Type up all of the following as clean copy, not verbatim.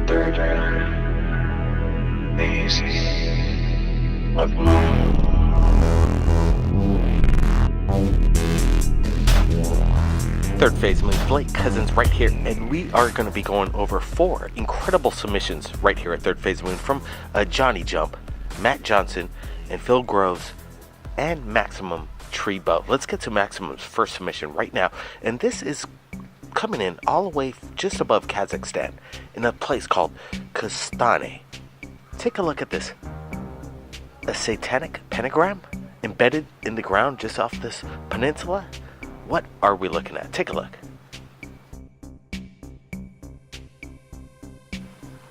Thirdphaseofmoon. Third Phase Moon, Blake Cousins right here, and we are going to be going over 4 incredible submissions right here at Third Phase Moon from Johnny Jump, Matt Johnson, and Phil Groves, and Maximum Tree Bow. Let's get to Maximum's first submission right now, and this is coming in all the way just above Kazakhstan in a place called Kostane. Take a look at this. A satanic pentagram embedded in the ground just off this peninsula? What are we looking at? Take a look.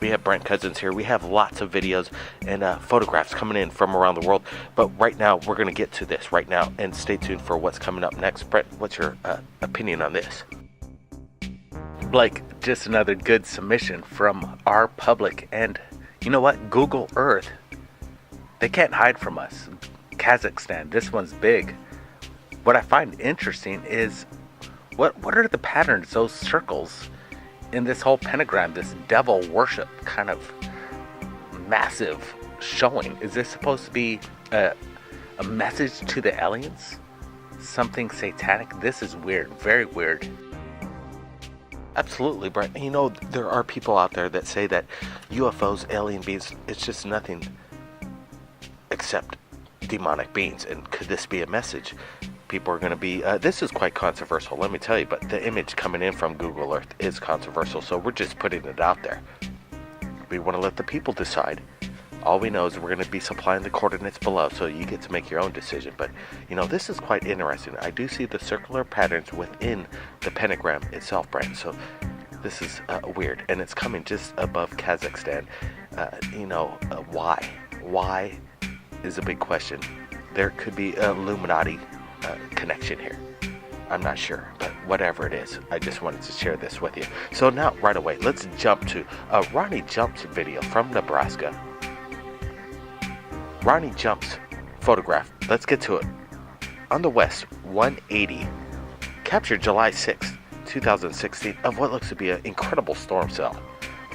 We have Brent Cousins here. We have lots of videos and photographs coming in from around the world. But right now, we're going to get to this right now. And stay tuned for what's coming up next. Brent, what's your opinion on this? Blake, just another good submission from our public. And you know what? Google Earth, they can't hide from us. Kazakhstan, this one's big. What I find interesting is what are the patterns, those circles in this whole pentagram, this devil worship kind of massive showing? Is this supposed to be a message to the aliens? Something satanic? This is weird, very weird. Absolutely, Brent. You know, there are people out there that say that UFOs, alien beings, it's just nothing except demonic beings. And could this be a message? People are going to be, this is quite controversial, let me tell you, but the image coming in from Google Earth is controversial, so we're just putting it out there. We want to let the people decide. All we know is we're going to be supplying the coordinates below, so you get to make your own decision. But, you know, this is quite interesting. I do see the circular patterns within the pentagram itself, Brent, so this is weird, and it's coming just above Kazakhstan. Why? Why is a big question. There could be Illuminati connection here. I'm not sure, but whatever it is, I just wanted to share this with you. So now, right away, let's jump to Ronnie Jump's video from Nebraska. Ronnie Jump's photograph. Let's get to it. On the west, 180, captured July 6th, 2016, of what looks to be an incredible storm cell.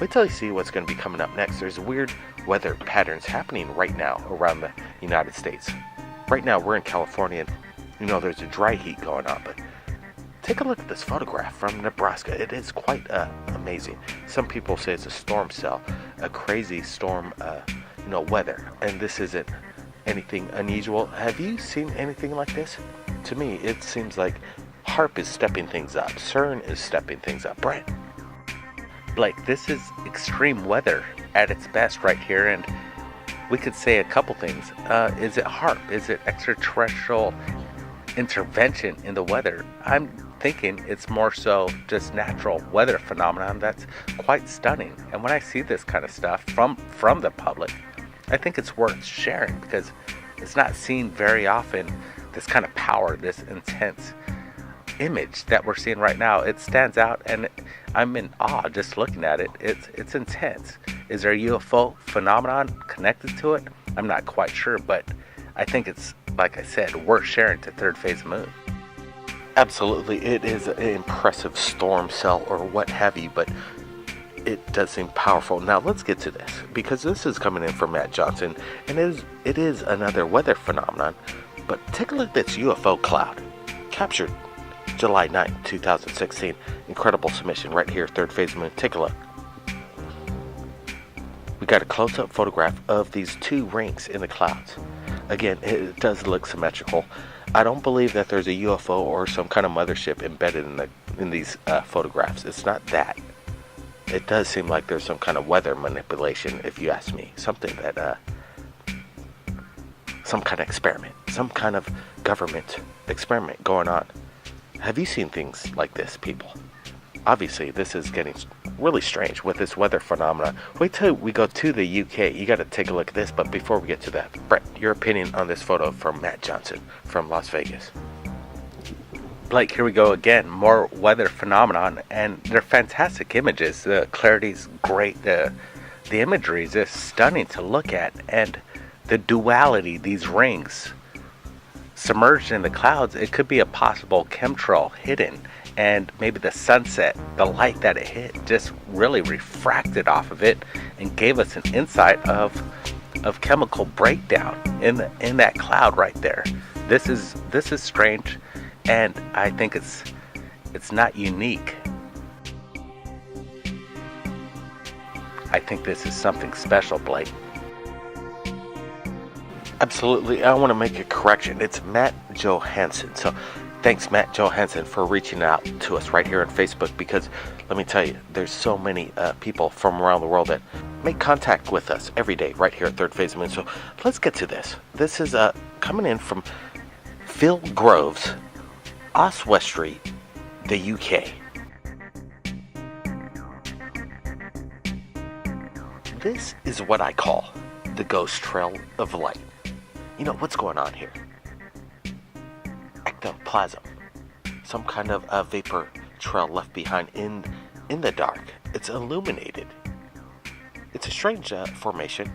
Wait till you see what's going to be coming up next. There's weird weather patterns happening right now around the United States. Right now, we're in California, and you know, there's a dry heat going on, but take a look at this photograph from Nebraska. It is quite amazing. Some people say it's a storm cell, a crazy storm, weather, and this isn't anything unusual. Have you seen anything like this? To me, it seems like HARP is stepping things up. CERN is stepping things up. Brent, Blake, this is extreme weather at its best right here, and we could say a couple things. Is it HARP? Is it extraterrestrial intervention in the weather? I'm thinking it's more so just natural weather phenomenon that's quite stunning. And when I see this kind of stuff from the public, I think it's worth sharing because it's not seen very often. This kind of power, this intense image that we're seeing right now, it stands out, and I'm in awe just looking at it. It's intense. Is there a UFO phenomenon connected to it? I'm not quite sure, but I think it's, like I said, worth sharing to Third Phase Moon. Absolutely, it is an impressive storm cell or what have you, but it does seem powerful. Now let's get to this, because this is coming in from Matt Johnson, and it is another weather phenomenon. But take a look at this UFO cloud, captured July 9th, 2016. Incredible submission right here, Third Phase Moon. Take a look. We got a close-up photograph of these 2 rings in the clouds. Again, it does look symmetrical. I don't believe that there's a UFO or some kind of mothership embedded in these photographs. It's not that. It does seem like there's some kind of weather manipulation, if you ask me. Something that, some kind of experiment, some kind of government experiment going on. Have you seen things like this, people? Obviously, this is getting really strange with this weather phenomena. Wait till we go to the UK. You got to take a look at this. But before we get to that, Brett, your opinion on this photo from Matt Johnson from Las Vegas. Blake, here we go again. More weather phenomenon, and they're fantastic images. The clarity's great. The imagery is just stunning to look at, and the duality, these rings submerged in the clouds, it could be a possible chemtrail hidden and maybe the sunset, the light that it hit just really refracted off of it and gave us an insight of chemical breakdown in that cloud right there. This is strange, and I think it's not unique. I think this is something special, Blake. Absolutely. I want to make a correction. It's Matt Johansson. So thanks, Matt Johansson, for reaching out to us right here on Facebook, because let me tell you, there's so many people from around the world that make contact with us every day right here at Third Phase of Moon. So let's get to this. This is coming in from Phil Groves, Oswestry, the UK. This is what I call the ghost trail of light. You know, what's going on here? Ectoplasm. Some kind of vapor trail left behind in the dark. It's illuminated. It's a strange formation.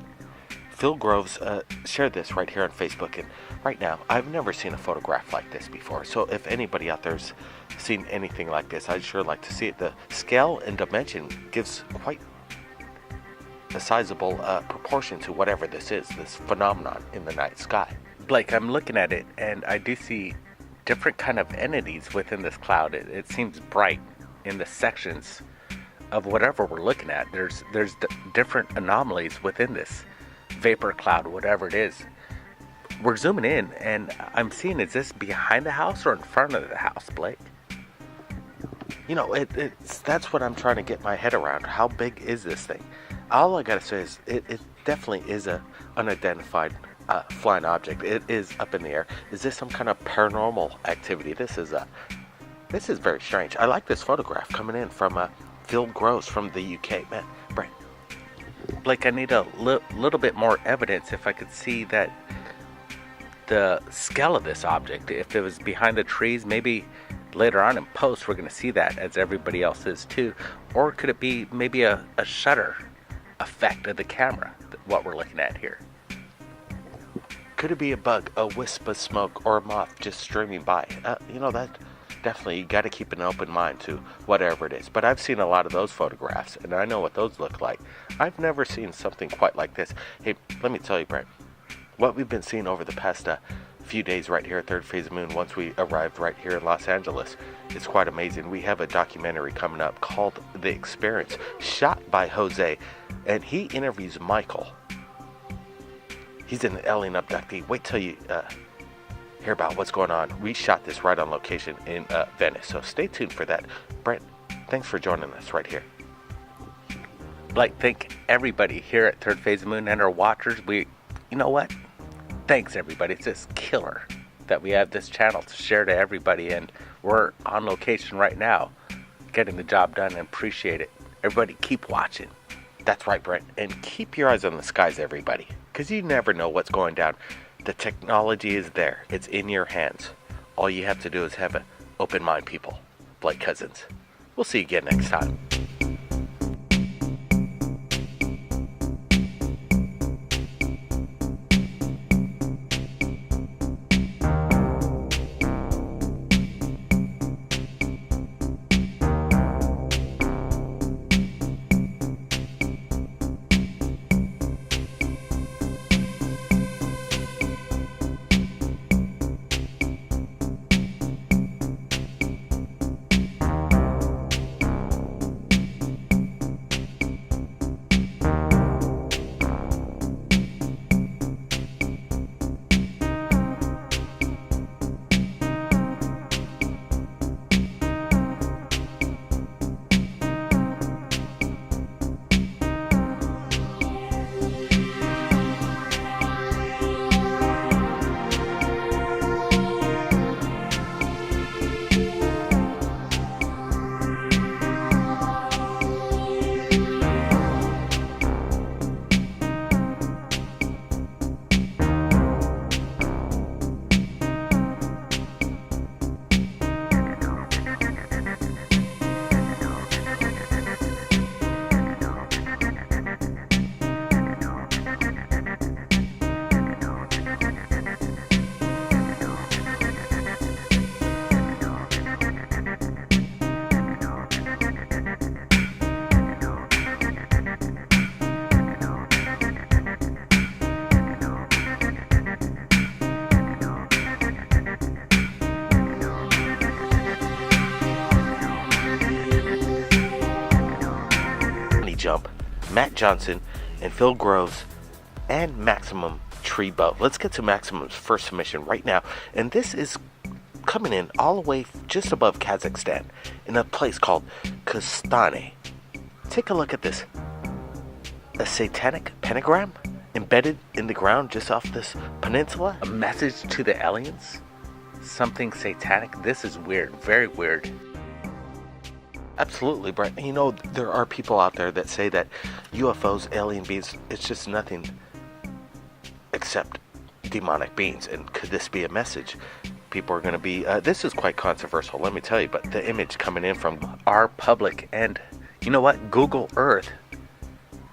Phil Groves shared this right here on Facebook, and right now, I've never seen a photograph like this before. So if anybody out there's seen anything like this, I'd sure like to see it. The scale and dimension gives quite a sizable proportion to whatever this is, this phenomenon in the night sky. Blake, I'm looking at it, and I do see different kind of entities within this cloud. It seems bright in the sections of whatever we're looking at. There's different anomalies within this vapor cloud, whatever it is. We're zooming in, and I'm seeing, is this behind the house or in front of the house, Blake? You know, that's what I'm trying to get my head around. How big is this thing? All I gotta say is it definitely is a unidentified flying object. It is up in the air. Is this some kind of paranormal activity? This is very strange. I like this photograph coming in from Phil Groves from the UK. Man, Brent, Blake, I need a little bit more evidence if I could see that the scale of this object. If it was behind the trees, maybe later on in post we're going to see that as everybody else is too. Or could it be maybe a shutter effect of the camera, what we're looking at here? Could it be a bug, a wisp of smoke, or a moth just streaming by? You know, that definitely, you got to keep an open mind to whatever it is. But I've seen a lot of those photographs, and I know what those look like. I've never seen something quite like this. Hey, let me tell you, Brent, what we've been seeing over the past few days right here at Third Phase of Moon, once we arrived right here in Los Angeles, it's quite amazing. We have a documentary coming up called The Experience, shot by Jose, and he interviews Michael. He's an alien abductee. Wait till you hear about what's going on. We shot this right on location in Venice, so stay tuned for that. Brent, thanks for joining us right here. I'd like to thank everybody here at Third Phase of Moon and our watchers. You know what? Thanks, everybody. It's just killer that we have this channel to share to everybody, and we're on location right now getting the job done, and appreciate it. Everybody keep watching. That's right, Brent. And keep your eyes on the skies, everybody, because you never know what's going down. The technology is there. It's in your hands. All you have to do is have an open mind, people. Blake Cousins. We'll see you again next time. Matt Johnson, and Phil Groves, and Maximum Tree Bow. Let's get to Maximum's first submission right now, and this is coming in all the way just above Kazakhstan in a place called Kustane. Take a look at this. A satanic pentagram embedded in the ground just off this peninsula? A message to the aliens? Something satanic? This is weird, very weird. Absolutely, Brent. You know, there are people out there that say that UFOs, alien beings, it's just nothing except demonic beings. And could this be a message? People are going to be, this is quite controversial, let me tell you, but the image coming in from our public and, you know what, Google Earth,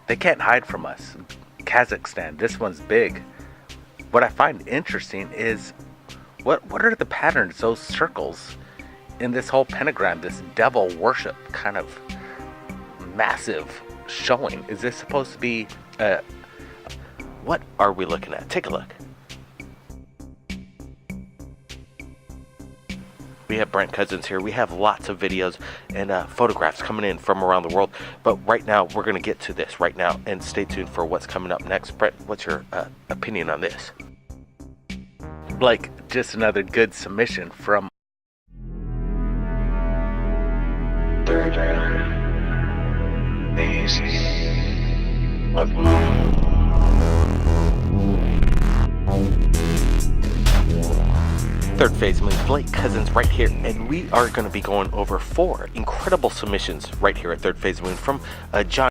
they can't hide from us. Kazakhstan, this one's big. What I find interesting is, what are the patterns, those circles in this whole pentagram, this devil worship kind of massive showing? Is this supposed to be, what are we looking at? Take a look. We have Brent Cousins here. We have lots of videos and photographs coming in from around the world. But right now, we're going to get to this right now. And stay tuned for what's coming up next. Brent, what's your opinion on this? Like, just another good submission from Thirdphaseofmoon. Third Phase Moon, Blake Cousins right here, and we are going to be going over 4 incredible submissions right here at Third Phase Moon from John.